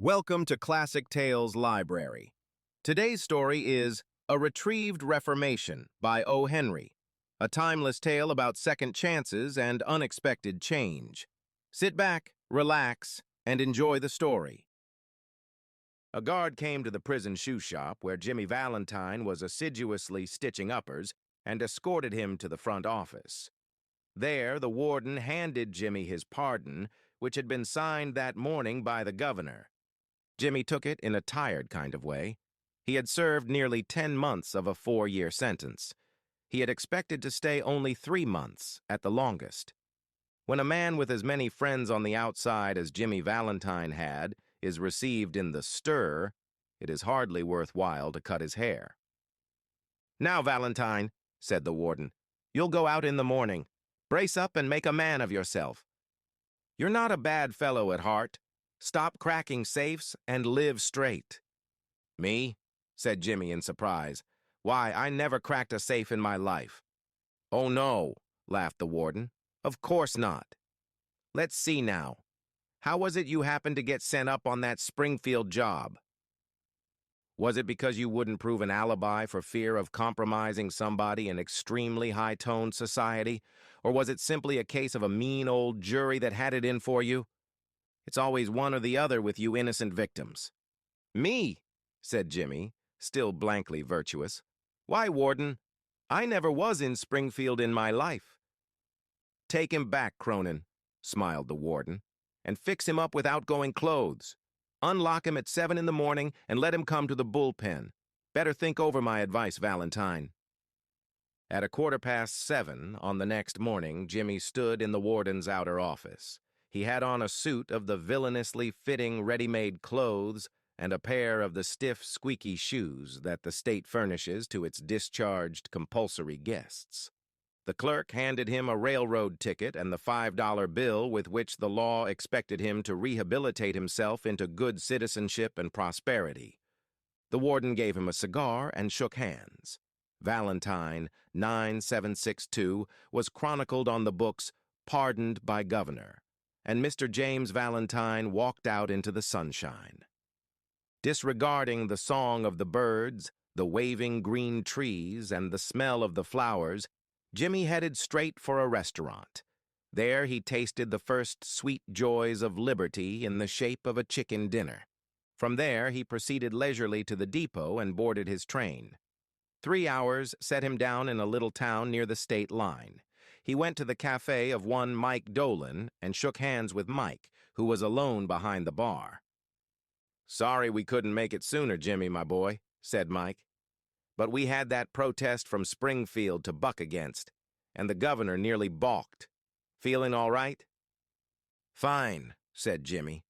Welcome to Classic Tales Library. Today's story is A Retrieved Reformation by O.Henry, a timeless tale about second chances and unexpected change. Sit back, relax, and enjoy the story. A guard came to the prison shoe shop where Jimmy Valentine was assiduously stitching uppers and escorted him to the front office. There, the warden handed Jimmy his pardon, which had been signed that morning by the governor. Jimmy took it in a tired kind of way. He had served nearly 10 months of a 4-year sentence. He had expected to stay only 3 months at the longest. When a man with as many friends on the outside as Jimmy Valentine had is received in the stir, it is hardly worthwhile to cut his hair. "Now, Valentine," said the warden, "you'll go out in the morning. Brace up and make a man of yourself. You're not a bad fellow at heart. Stop cracking safes and live straight." "Me?" said Jimmy in surprise. "Why, I never cracked a safe in my life." "Oh, no," laughed the warden. "Of course not. Let's see now. How was it you happened to get sent up on that Springfield job? Was it because you wouldn't prove an alibi for fear of compromising somebody in extremely high-toned society? Or was it simply a case of a mean old jury that had it in for you? It's always one or the other with you innocent victims." "Me?" said Jimmy, still blankly virtuous. "Why, warden, I never was in Springfield in my life." "Take him back, Cronin," smiled the warden, "and fix him up with outgoing clothes. Unlock him at 7 in the morning and let him come to the bullpen. Better think over my advice, Valentine." At 7:15 on the next morning, Jimmy stood in the warden's outer office. He had on a suit of the villainously fitting ready-made clothes and a pair of the stiff, squeaky shoes that the state furnishes to its discharged compulsory guests. The clerk handed him a railroad ticket and the $5 bill with which the law expected him to rehabilitate himself into good citizenship and prosperity. The warden gave him a cigar and shook hands. Valentine, 9762, was chronicled on the books "Pardoned by Governor," and Mr. James Valentine walked out into the sunshine. Disregarding the song of the birds, the waving green trees, and the smell of the flowers, Jimmy headed straight for a restaurant. There he tasted the first sweet joys of liberty in the shape of a chicken dinner. From there he proceeded leisurely to the depot and boarded his train. 3 hours set him down in a little town near the state line. He went to the cafe of one Mike Dolan and shook hands with Mike, who was alone behind the bar. "Sorry we couldn't make it sooner, Jimmy, my boy," said Mike. "But we had that protest from Springfield to buck against, and the governor nearly balked. Feeling all right?" "Fine," said Jimmy.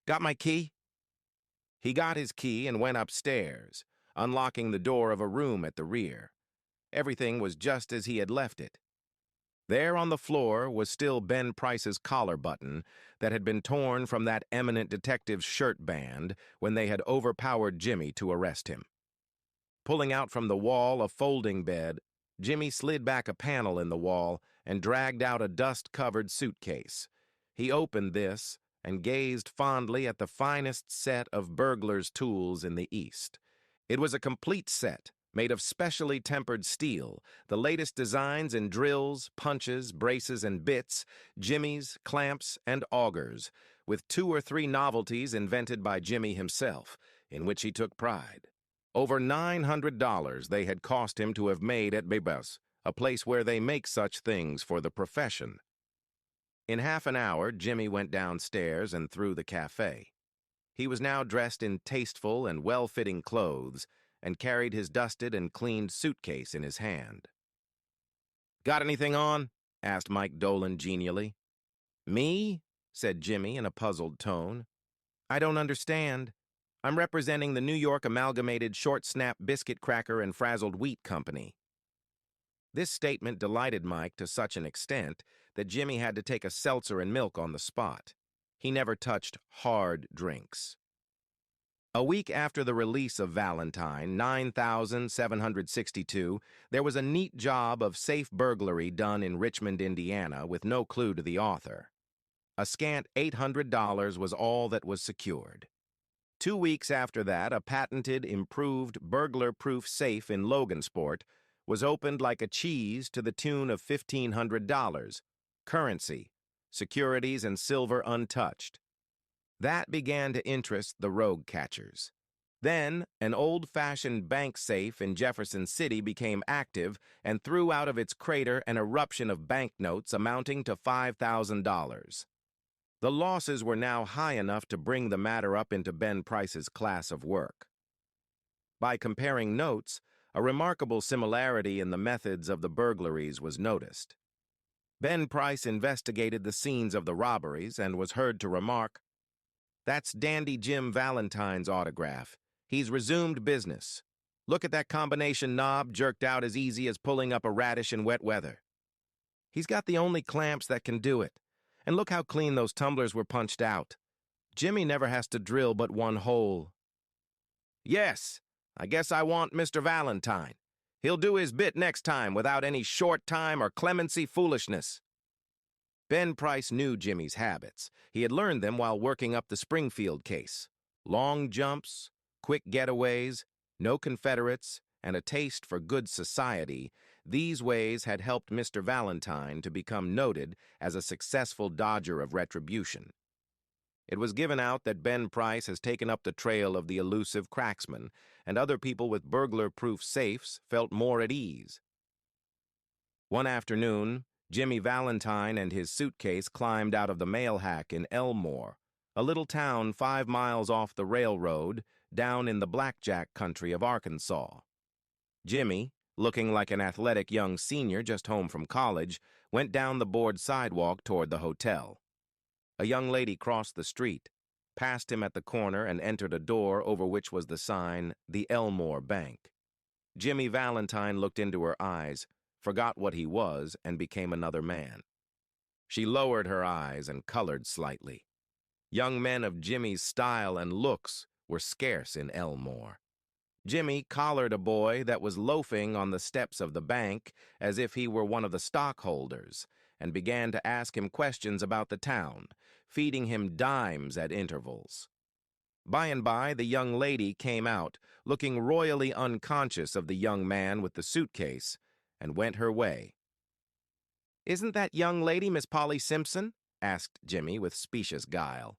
"Got my key?" He got his key and went upstairs, unlocking the door of a room at the rear. Everything was just as he had left it. There on the floor was still Ben Price's collar button that had been torn from that eminent detective's shirt band when they had overpowered Jimmy to arrest him. Pulling out from the wall a folding bed, Jimmy slid back a panel in the wall and dragged out a dust-covered suitcase. He opened this and gazed fondly at the finest set of burglar's tools in the East. It was a complete set, made of specially tempered steel, the latest designs in drills, punches, braces, and bits, jimmies, clamps, and augers, with 2 or 3 novelties invented by Jimmy himself, in which he took pride. Over $900 they had cost him to have made at Immerse, a place where they make such things for the profession. In half an hour, Jimmy went downstairs and through the cafe. He was now dressed in tasteful and well-fitting clothes, and carried his dusted and cleaned suitcase in his hand. "Got anything on?" asked Mike Dolan genially. "Me?" said Jimmy in a puzzled tone. "I don't understand. I'm representing the New York Amalgamated Short Snap Biscuit Cracker and Frazzled Wheat Company." This statement delighted Mike to such an extent that Jimmy had to take a seltzer and milk on the spot. He never touched hard drinks. A week after the release of Valentine, 9762, there was a neat job of safe burglary done in Richmond, Indiana, with no clue to the author. A scant $800 was all that was secured. 2 weeks after that, a patented, improved, burglar-proof safe in Logansport was opened like a cheese to the tune of $1,500, currency, securities, and silver untouched. That began to interest the rogue catchers. Then, an old-fashioned bank safe in Jefferson City became active and threw out of its crater an eruption of banknotes amounting to $5,000. The losses were now high enough to bring the matter up into Ben Price's class of work. By comparing notes, a remarkable similarity in the methods of the burglaries was noticed. Ben Price investigated the scenes of the robberies and was heard to remark, "That's Dandy Jim Valentine's autograph. He's resumed business. Look at that combination knob jerked out as easy as pulling up a radish in wet weather. He's got the only clamps that can do it. And look how clean those tumblers were punched out. Jimmy never has to drill but one hole." "Yes, I guess I want Mr. Valentine. He'll do his bit next time without any short time or clemency foolishness." Ben Price knew Jimmy's habits. He had learned them while working up the Springfield case. Long jumps, quick getaways, no Confederates, and a taste for good society, these ways had helped Mr. Valentine to become noted as a successful dodger of retribution. It was given out that Ben Price has taken up the trail of the elusive cracksman, and other people with burglar-proof safes felt more at ease. One afternoon, Jimmy Valentine and his suitcase climbed out of the mail hack in Elmore, a little town 5 miles off the railroad, down in the blackjack country of Arkansas. Jimmy, looking like an athletic young senior just home from college, went down the board sidewalk toward the hotel. A young lady crossed the street, passed him at the corner, and entered a door over which was the sign, "The Elmore Bank." Jimmy Valentine looked into her eyes, forgot what he was, and became another man. She lowered her eyes and colored slightly. Young men of Jimmy's style and looks were scarce in Elmore. Jimmy collared a boy that was loafing on the steps of the bank as if he were one of the stockholders, and began to ask him questions about the town, feeding him dimes at intervals. By and by, the young lady came out, looking royally unconscious of the young man with the suitcase, and went her way. "Isn't that young lady Miss Polly Simpson?" asked Jimmy with specious guile.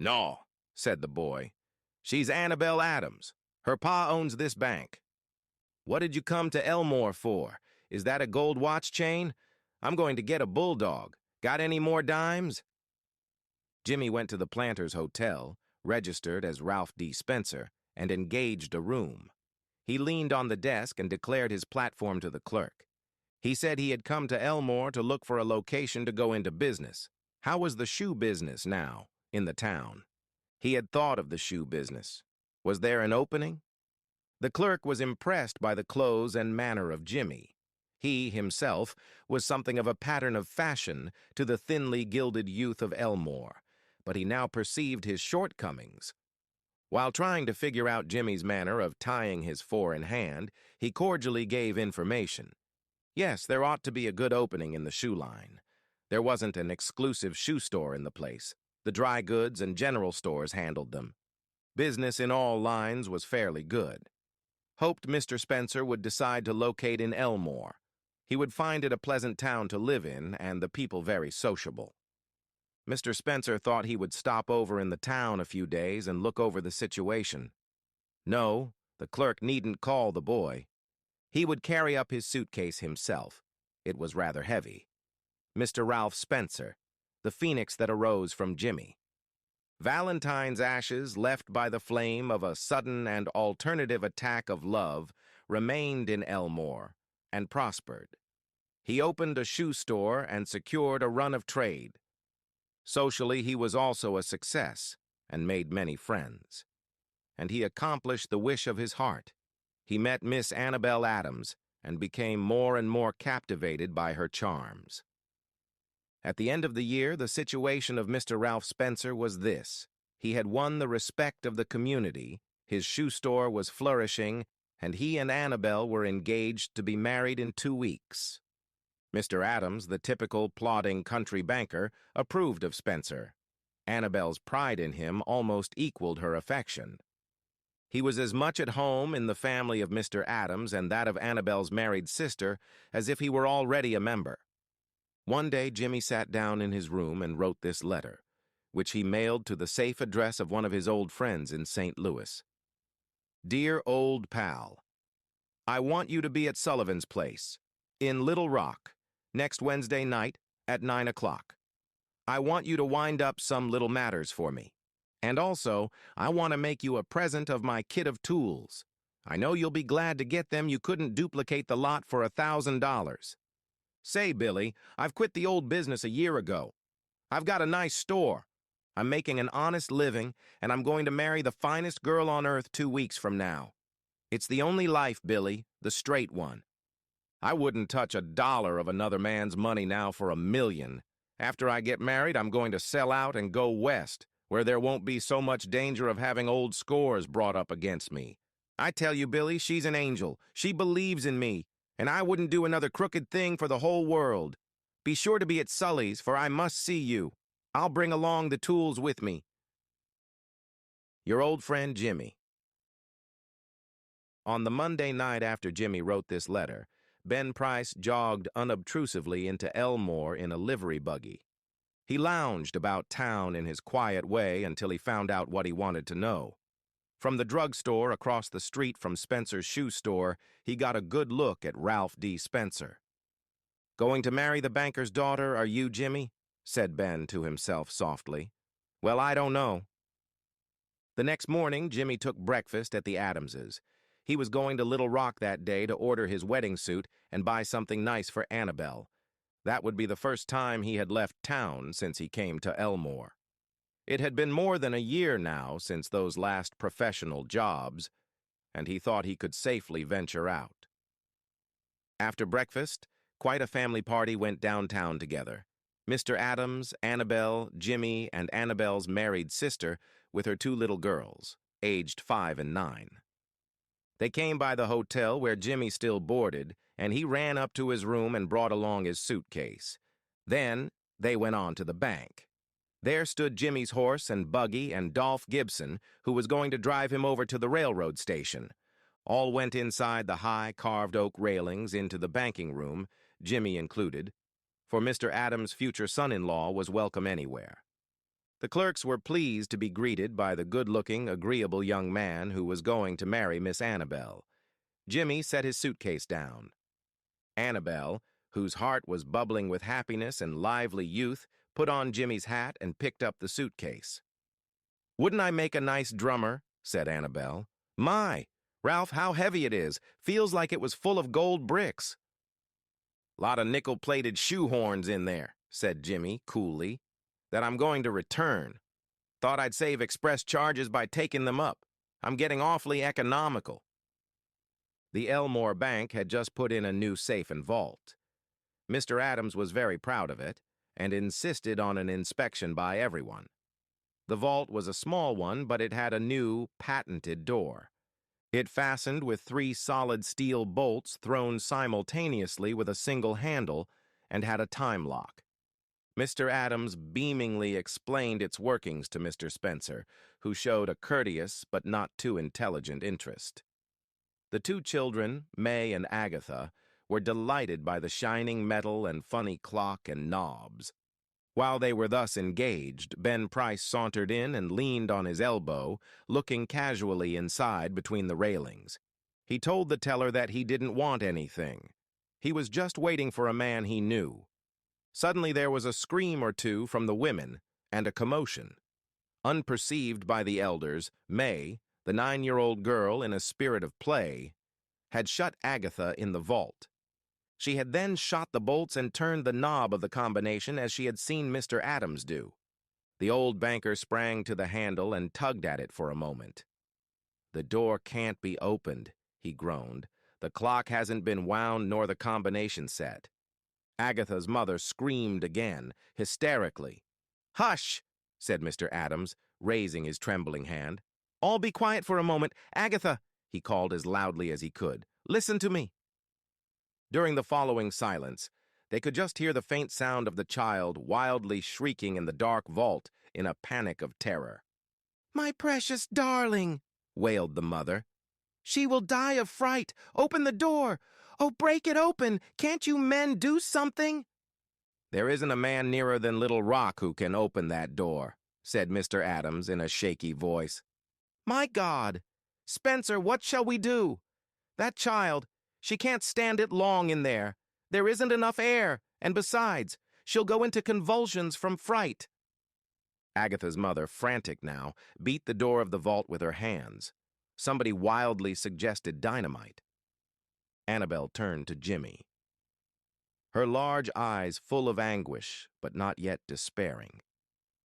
"No," said the boy. "She's Annabelle Adams. Her pa owns this bank." "What did you come to Elmore for? Is that a gold watch chain? I'm going to get a bulldog. Got any more dimes?" Jimmy went to the Planters Hotel, registered as Ralph D. Spencer, and engaged a room. He leaned on the desk and declared his platform to the clerk. He said he had come to Elmore to look for a location to go into business. How was the shoe business now, in the town? He had thought of the shoe business. Was there an opening? The clerk was impressed by the clothes and manner of Jimmy. He, himself, was something of a pattern of fashion to the thinly gilded youth of Elmore, but he now perceived his shortcomings. While trying to figure out Jimmy's manner of tying his four-in-hand, he cordially gave information. Yes, there ought to be a good opening in the shoe line. There wasn't an exclusive shoe store in the place. The dry goods and general stores handled them. Business in all lines was fairly good. Hoped Mr. Spencer would decide to locate in Elmore. He would find it a pleasant town to live in and the people very sociable. Mr. Spencer thought he would stop over in the town a few days and look over the situation. No, the clerk needn't call the boy. He would carry up his suitcase himself. It was rather heavy. Mr. Ralph Spencer, the phoenix that arose from Jimmy. Valentine's ashes, left by the flame of a sudden and alternative attack of love, remained in Elmore and prospered. He opened a shoe store and secured a run of trade. Socially, he was also a success and made many friends. And he accomplished the wish of his heart. He met Miss Annabelle Adams and became more and more captivated by her charms. At the end of the year, the situation of Mr. Ralph Spencer was this. He had won the respect of the community, his shoe store was flourishing, and he and Annabelle were engaged to be married in 2 weeks. Mr. Adams, the typical plodding country banker, approved of Spencer. Annabel's pride in him almost equaled her affection. He was as much at home in the family of Mr. Adams and that of Annabel's married sister as if he were already a member. One day Jimmy sat down in his room and wrote this letter, which he mailed to the safe address of one of his old friends in St. Louis. Dear old pal, I want you to be at Sullivan's place, in Little Rock, next Wednesday night at 9 o'clock. I want you to wind up some little matters for me. And also, I want to make you a present of my kit of tools. I know you'll be glad to get them. You couldn't duplicate the lot for $1,000. Say, Billy, I've quit the old business a year ago. I've got a nice store. I'm making an honest living, and I'm going to marry the finest girl on earth 2 weeks from now. It's the only life, Billy, the straight one. I wouldn't touch $1 of another man's money now for $1,000,000. After I get married, I'm going to sell out and go west, where there won't be so much danger of having old scores brought up against me. I tell you, Billy, she's an angel. She believes in me, and I wouldn't do another crooked thing for the whole world. Be sure to be at Sully's, for I must see you. I'll bring along the tools with me. Your old friend, Jimmy. On the Monday night after Jimmy wrote this letter, Ben Price jogged unobtrusively into Elmore in a livery buggy. He lounged about town in his quiet way until he found out what he wanted to know. From the drugstore across the street from Spencer's shoe store, he got a good look at Ralph D. Spencer. "Going to marry the banker's daughter, are you, Jimmy?" said Ben to himself softly. "Well, I don't know." The next morning, Jimmy took breakfast at the Adamses. He was going to Little Rock that day to order his wedding suit and buy something nice for Annabel. That would be the first time he had left town since he came to Elmore. It had been more than a year now since those last professional jobs, and he thought he could safely venture out. After breakfast, quite a family party went downtown together. Mr. Adams, Annabel, Jimmy, and Annabel's married sister with her 2 little girls, aged 5 and 9. They came by the hotel where Jimmy still boarded, and he ran up to his room and brought along his suitcase. Then they went on to the bank. There stood Jimmy's horse and buggy and Dolph Gibson, who was going to drive him over to the railroad station. All went inside the high carved oak railings into the banking room, Jimmy included, for Mr. Adams' future son-in-law was welcome anywhere. The clerks were pleased to be greeted by the good-looking, agreeable young man who was going to marry Miss Annabel. Jimmy set his suitcase down. Annabel, whose heart was bubbling with happiness and lively youth, put on Jimmy's hat and picked up the suitcase. "Wouldn't I make a nice drummer?" said Annabel. "My, Ralph, how heavy it is. Feels like it was full of gold bricks." "Lot of nickel-plated shoehorns in there," said Jimmy coolly, "that I'm going to return. Thought I'd save express charges by taking them up. I'm getting awfully economical." The Elmore Bank had just put in a new safe and vault. Mr. Adams was very proud of it and insisted on an inspection by everyone. The vault was a small one, but it had a new, patented door. It fastened with 3 solid steel bolts thrown simultaneously with a single handle and had a time lock. Mr. Adams beamingly explained its workings to Mr. Spencer, who showed a courteous but not too intelligent interest. The 2 children, May and Agatha, were delighted by the shining metal and funny clock and knobs. While they were thus engaged, Ben Price sauntered in and leaned on his elbow, looking casually inside between the railings. He told the teller that he didn't want anything. He was just waiting for a man he knew. Suddenly there was a scream or two from the women and a commotion. Unperceived by the elders, May, the 9-year-old girl in a spirit of play, had shut Agatha in the vault. She had then shot the bolts and turned the knob of the combination as she had seen Mr. Adams do. The old banker sprang to the handle and tugged at it for a moment. "The door can't be opened," he groaned. "The clock hasn't been wound nor the combination set." Agatha's mother screamed again, hysterically. "Hush!" said Mr. Adams, raising his trembling hand. "All be quiet for a moment. Agatha," he called as loudly as he could, "listen to me." During the following silence, they could just hear the faint sound of the child wildly shrieking in the dark vault in a panic of terror. "My precious darling," wailed the mother. "She will die of fright. Open the door. Oh, break it open. Can't you men do something?" "There isn't a man nearer than Little Rock who can open that door," said Mr. Adams in a shaky voice. "My God! Spencer, what shall we do? That child, she can't stand it long in there. There isn't enough air, and besides, she'll go into convulsions from fright." Agatha's mother, frantic now, beat the door of the vault with her hands. Somebody wildly suggested dynamite. Annabel turned to Jimmy, her large eyes full of anguish, but not yet despairing.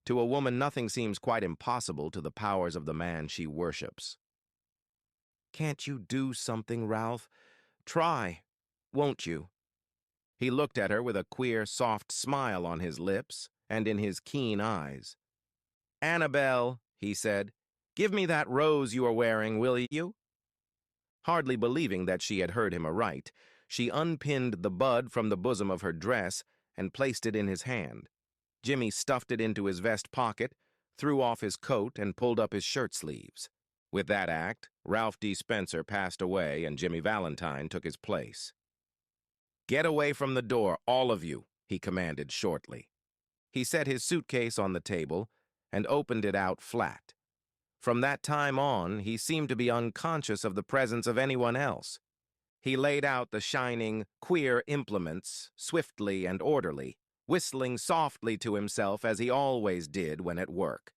To a woman, nothing seems quite impossible to the powers of the man she worships. "Can't you do something, Ralph? Try, won't you?" He looked at her with a queer, soft smile on his lips and in his keen eyes. "Annabel," he said, "give me that rose you are wearing, will you?" Hardly believing that she had heard him aright, she unpinned the bud from the bosom of her dress and placed it in his hand. Jimmy stuffed it into his vest pocket, threw off his coat, and pulled up his shirt sleeves. With that act, Ralph D. Spencer passed away and Jimmy Valentine took his place. "Get away from the door, all of you," he commanded shortly. He set his suitcase on the table and opened it out flat. From that time on, he seemed to be unconscious of the presence of anyone else. He laid out the shining, queer implements swiftly and orderly, whistling softly to himself as he always did when at work.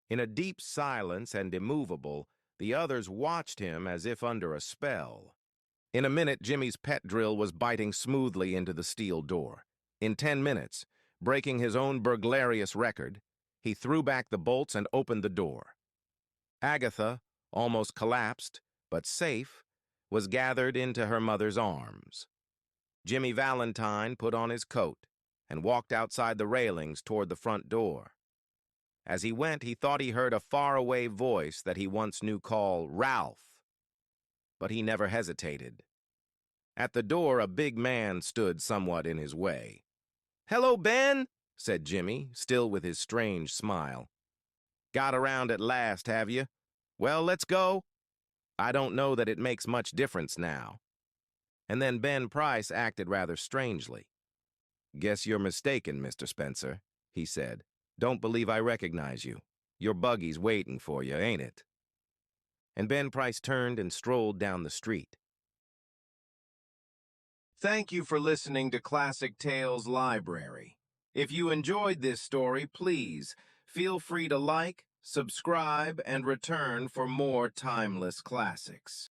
In a deep silence and immovable, the others watched him as if under a spell. In a minute, Jimmy's pet drill was biting smoothly into the steel door. In 10 minutes, breaking his own burglarious record, he threw back the bolts and opened the door. Agatha, almost collapsed, but safe, was gathered into her mother's arms. Jimmy Valentine put on his coat and walked outside the railings toward the front door. As he went, he thought he heard a faraway voice that he once knew call Ralph, but he never hesitated. At the door, a big man stood somewhat in his way. "Hello, Ben," said Jimmy, still with his strange smile. "Got around at last, have you? Well, let's go." "I don't know that it makes much difference now." And then Ben Price acted rather strangely. "Guess you're mistaken, Mr. Spencer," he said. "Don't believe I recognize you. Your buggy's waiting for you, ain't it?" And Ben Price turned and strolled down the street. Thank you for listening to Classic Tales Library. If you enjoyed this story, please feel free to like, subscribe, and return for more timeless classics.